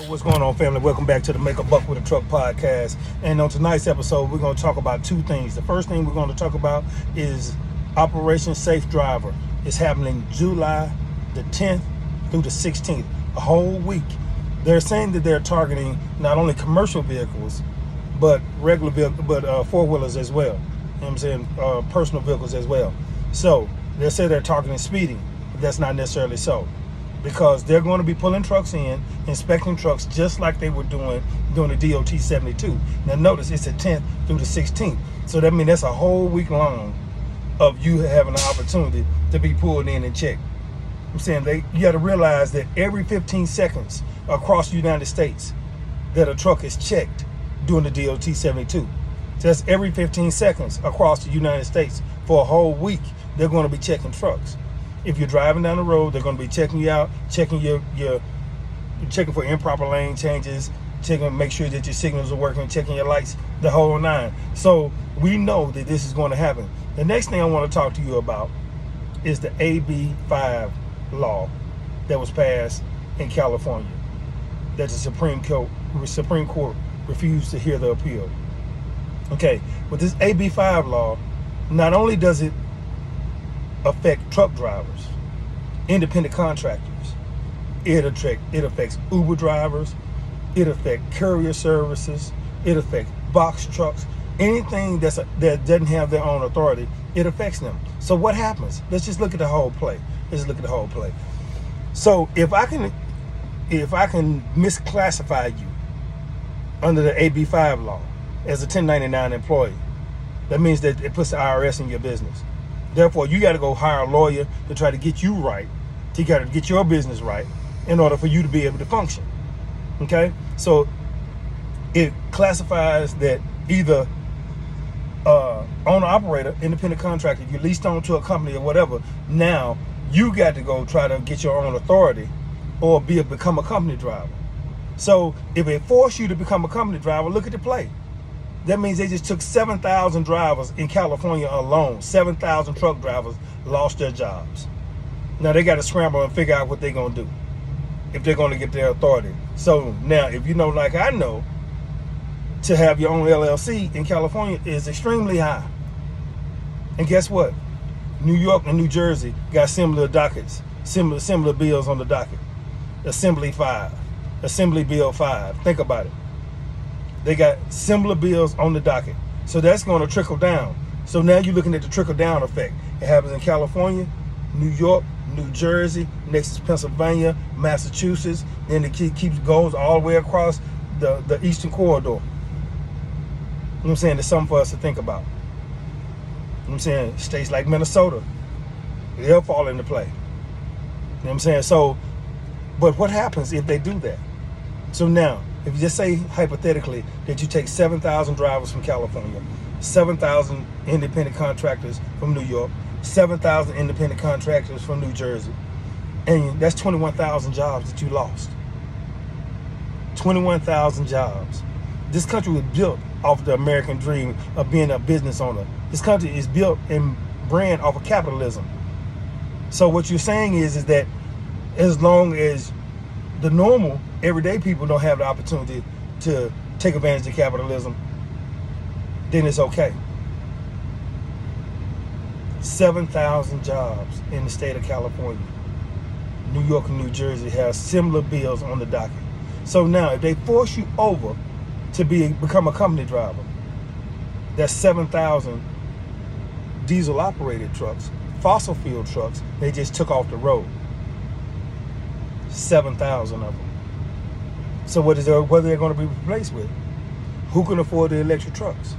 What's going on, family? Welcome back to the Make a Buck with a Truck podcast. And on tonight's episode, we're going to talk about two things. The first thing we're going to talk about is Operation Safe Driver. It's happening July the 10th through the 16th, a whole week. They're saying that they're targeting not only commercial vehicles, but regular vehicles, but four-wheelers as well. You know what I'm saying? Personal vehicles as well. So they say they're targeting speeding, but that's not necessarily so, because they're going to be pulling trucks in, inspecting trucks just like they were doing during the DOT 72. Now notice it's the 10th through the 16th. So that means that's a whole week long of you having an opportunity to be pulled in and checked. I'm saying you got to realize that every 15 seconds across the United States that a truck is checked during the DOT 72. So that's every 15 seconds across the United States for a whole week. They're going to be checking trucks. If you're driving down the road, they're going to be checking you out, checking checking for improper lane changes, checking to make sure that your signals are working, checking your lights, the whole nine. So we know that this is going to happen. The next thing I want to talk to you about is the AB5 Law that was passed in California, that the Supreme Court refused to hear the appeal. Okay, with this AB5 Law, not only does it affect truck drivers, independent contractors, it affects Uber drivers, it affects courier services, it affects box trucks, anything that doesn't have their own authority, it affects them. So what happens? Let's just look at the whole play. So if I can misclassify you under the AB5 Law as a 1099 employee, that means that it puts the IRS in your business. Therefore, you got to go hire a lawyer to try to get you right. You got to get your business right in order for you to be able to function. Okay? So it classifies that either owner-operator, independent contractor, you leased on to a company or whatever, now you got to go try to get your own authority or become a company driver. So if they force you to become a company driver, look at the play. That means they just took 7,000 drivers in California alone. 7,000 truck drivers lost their jobs. Now they got to scramble and figure out what they're going to do if they're going to get their authority. So now, if you know, like I know, to have your own LLC in California is extremely high. And guess what? New York and New Jersey got similar dockets, similar bills on the docket. Assembly Bill 5. Think about it. They got similar bills on the docket. So that's going to trickle down. So now you're looking at the trickle down effect. It happens in California, New York, New Jersey, next is Pennsylvania, Massachusetts, then it goes all the way across the Eastern Corridor. You know what I'm saying? There's something for us to think about. You know what I'm saying? States like Minnesota, they'll fall into play. You know what I'm saying? So, but what happens if they do that? So now, if you just say hypothetically that you take 7,000 drivers from California, 7,000 independent contractors from New York, 7,000 independent contractors from New Jersey, and that's 21,000 jobs that you lost. 21,000 jobs. This country was built off the American dream of being a business owner. This country is built and ran off of capitalism. So what you're saying is that as long as the normal everyday people don't have the opportunity to take advantage of capitalism, then it's okay. 7,000 jobs in the state of California. New York and New Jersey have similar bills on the docket. So now if they force you over to become a company driver, that's 7,000 diesel operated trucks, fossil fuel trucks, they just took off the road. 7,000 of them. So what are they going to be replaced with? Who can afford the electric trucks?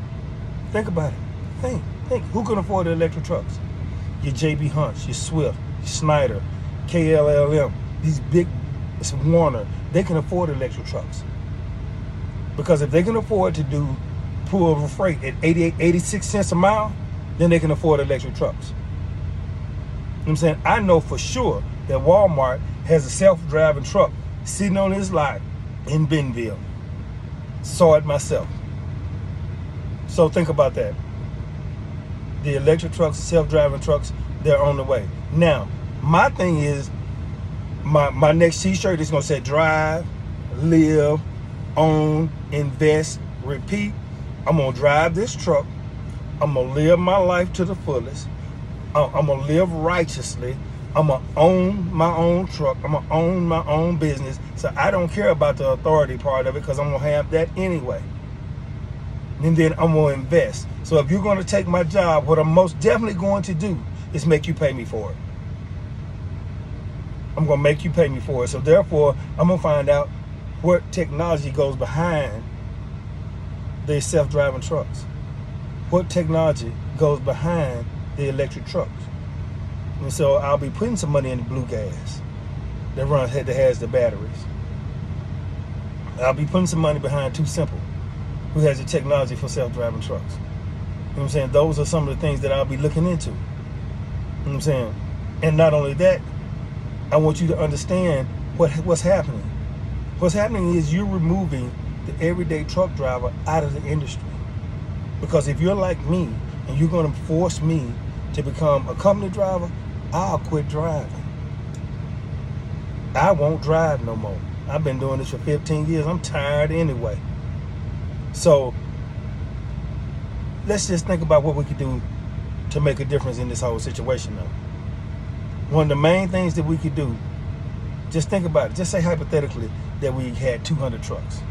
Think about it. Think. Who can afford the electric trucks? Your JB Hunts, your Swift, your Snyder, KLLM, these big, it's Warner, they can afford electric trucks. Because if they can afford to pull over freight at 86 cents a mile, then they can afford electric trucks. You know what I'm saying? I know for sure that Walmart has a self-driving truck sitting on his lot in Bentonville. Saw it myself. So think about that. The electric trucks, self-driving trucks, they're on the way. Now, my thing is, my next t-shirt is going to say drive, live, own, invest, repeat. I'm going to drive this truck. I'm going to live my life to the fullest. I'm going to live righteously. I'm going to own my own truck. I'm going to own my own business. So I don't care about the authority part of it because I'm going to have that anyway. And then I'm going to invest. So if you're going to take my job, what I'm most definitely going to do is make you pay me for it. I'm going to make you pay me for it. So therefore, I'm going to find out what technology goes behind the self-driving trucks. What technology goes behind the electric trucks. And so I'll be putting some money in the blue gas that has the batteries. I'll be putting some money behind Too Simple, who has the technology for self-driving trucks. You know what I'm saying? Those are some of the things that I'll be looking into. You know what I'm saying? And not only that, I want you to understand what's happening. What's happening is you're removing the everyday truck driver out of the industry. Because if you're like me and you're going to force me to become a company driver, I'll quit driving. I won't drive no more. I've been doing this for 15 years. I'm tired anyway. So let's just think about what we could do to make a difference in this whole situation now. One of the main things that we could do, just think about it. Just say hypothetically that we had 200 trucks.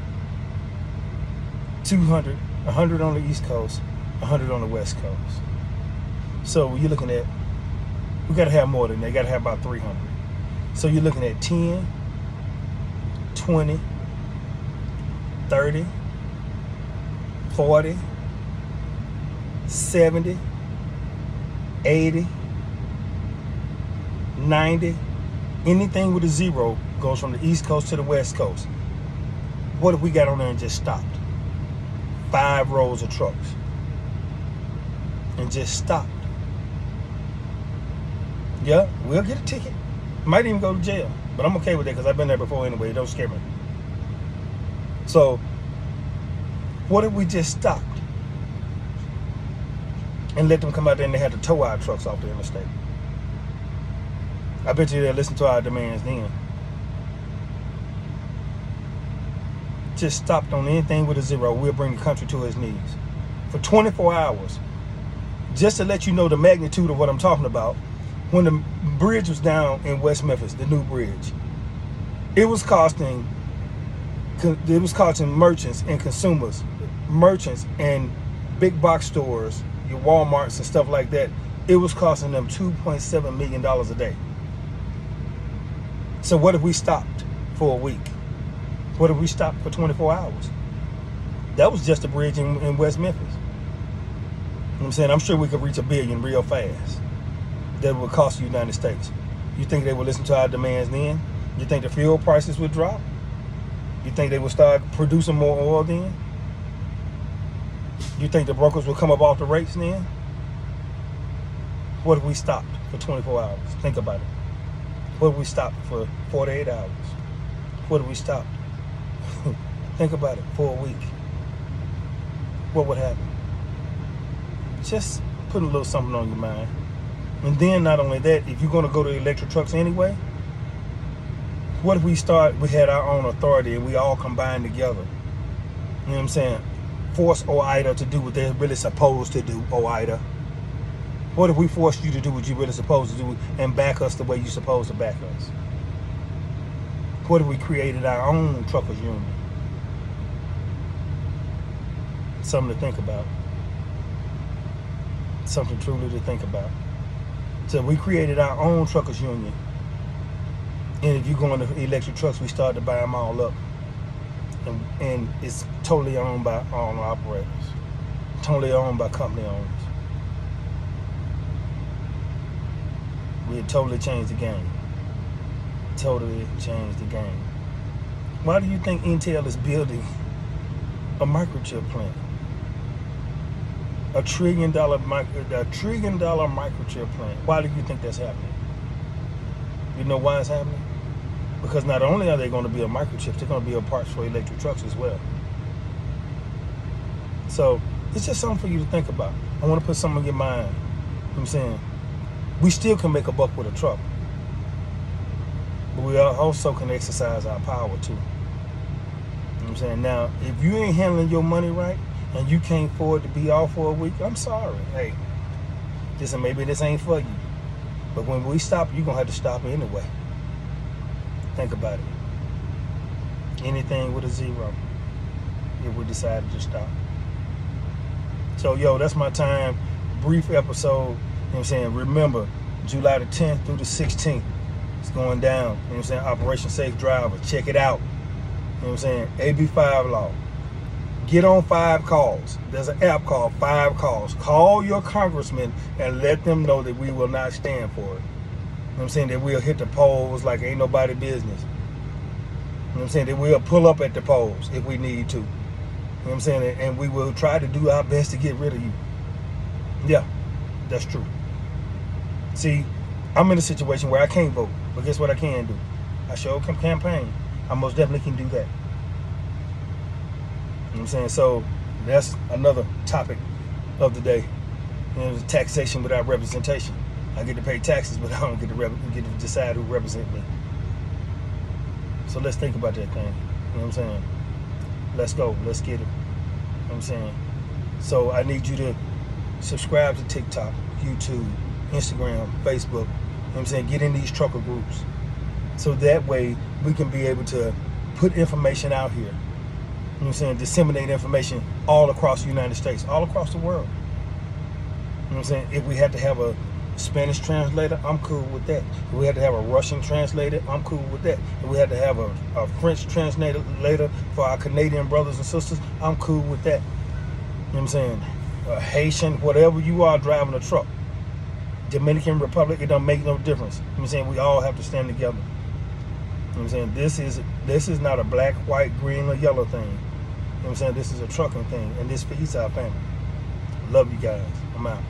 200, 100 on the East Coast, 100 on the West Coast. So you're looking at, we got to have more than that. You got to have about 300. So you're looking at 10, 20, 30, 40, 70, 80, 90. Anything with a zero goes from the East Coast to the West Coast. What if we got on there and just stopped? 5 rows of trucks. And just stopped. Yeah, we'll get a ticket. Might even go to jail. But I'm okay with that because I've been there before anyway. It don't scare me. So, what if we just stopped and let them come out there and they had to tow our trucks off the interstate? I bet you they'll listen to our demands then. Just stopped on anything with a zero. We'll bring the country to its knees. For 24 hours. Just to let you know the magnitude of what I'm talking about. When the bridge was down in West Memphis, the new bridge, it was costing merchants and consumers, merchants and big box stores, your Walmarts and stuff like that, it was costing them $2.7 million a day. So what if we stopped for a week? What if we stopped for 24 hours? That was just a bridge in West Memphis. You know what I'm saying? I'm sure we could reach $1 billion real fast. That would cost the United States. You think they would listen to our demands then? You think the fuel prices would drop? You think they would start producing more oil then? You think the brokers would come up off the rates then? What if we stopped for 24 hours? Think about it. What if we stopped for 48 hours? What if we stopped? Think about it, for a week. What would happen? Just put a little something on your mind. And then not only that, if you're going to go to electric trucks anyway, what if we had our own authority and we all combine together? You know what I'm saying? Force OIDA to do what they're really supposed to do, OIDA. What if we forced you to do what you're really supposed to do and back us the way you're supposed to back us? What if we created our own truckers union? Something to think about. Something truly to think about. So we created our own truckers union. And if you go into electric trucks, we started to buy them all up. And it's totally owned by owner operators. Totally owned by company owners. We had totally changed the game. Totally changed the game. Why do you think Intel is building a microchip plant? $1 trillion microchip plant. Why do you think that's happening? You know why it's happening? Because not only are they going to build microchips, they're going to build parts for electric trucks as well. So it's just something for you to think about. I want to put something in your mind. You know what I'm saying? We still can make a buck with a truck. But we also can exercise our power too. what I'm saying? Now, if you ain't handling your money right and you can't afford to be off for a week, I'm sorry. Hey, maybe this ain't for you. But when we stop, you're going to have to stop anyway. Think about it. Anything with a zero, if we decide to just stop. So, that's my time. Brief episode. You know what I'm saying? Remember, July the 10th through the 16th. It's going down. You know what I'm saying? Operation Safe Driver. Check it out. You know what I'm saying? AB5 Law. Get on 5 calls. There's an app called 5 Calls. Call your congressman and let them know that we will not stand for it. You know what I'm saying? That we'll hit the polls like ain't nobody business. You know what I'm saying? That we'll pull up at the polls if we need to. You know what I'm saying? And we will try to do our best to get rid of you. Yeah, that's true. See, I'm in a situation where I can't vote, but guess what I can do? I sure can campaign. I most definitely can do that. You know what I'm saying? So that's another topic of the day. Taxation without representation. I get to pay taxes, but I don't get to decide who represents me. So let's think about that thing. You know what I'm saying? Let's go. Let's get it. You know what I'm saying? So I need you to subscribe to TikTok, YouTube, Instagram, Facebook. You know what I'm saying? Get in these trucker groups. So that way we can be able to put information out here. You know what I'm saying? Disseminate information all across the United States, all across the world. You know what I'm saying? If we had to have a Spanish translator, I'm cool with that. If we had to have a Russian translator, I'm cool with that. If we had to have a French translator for our Canadian brothers and sisters, I'm cool with that. You know what I'm saying? A Haitian, whatever you are driving a truck. Dominican Republic, it don't make no difference. You know what I'm saying? We all have to stand together. You know what I'm saying? This is not a black, white, green, or yellow thing. You know what I'm saying? This is a trucking thing, and this feeds our family. Love you guys. I'm out.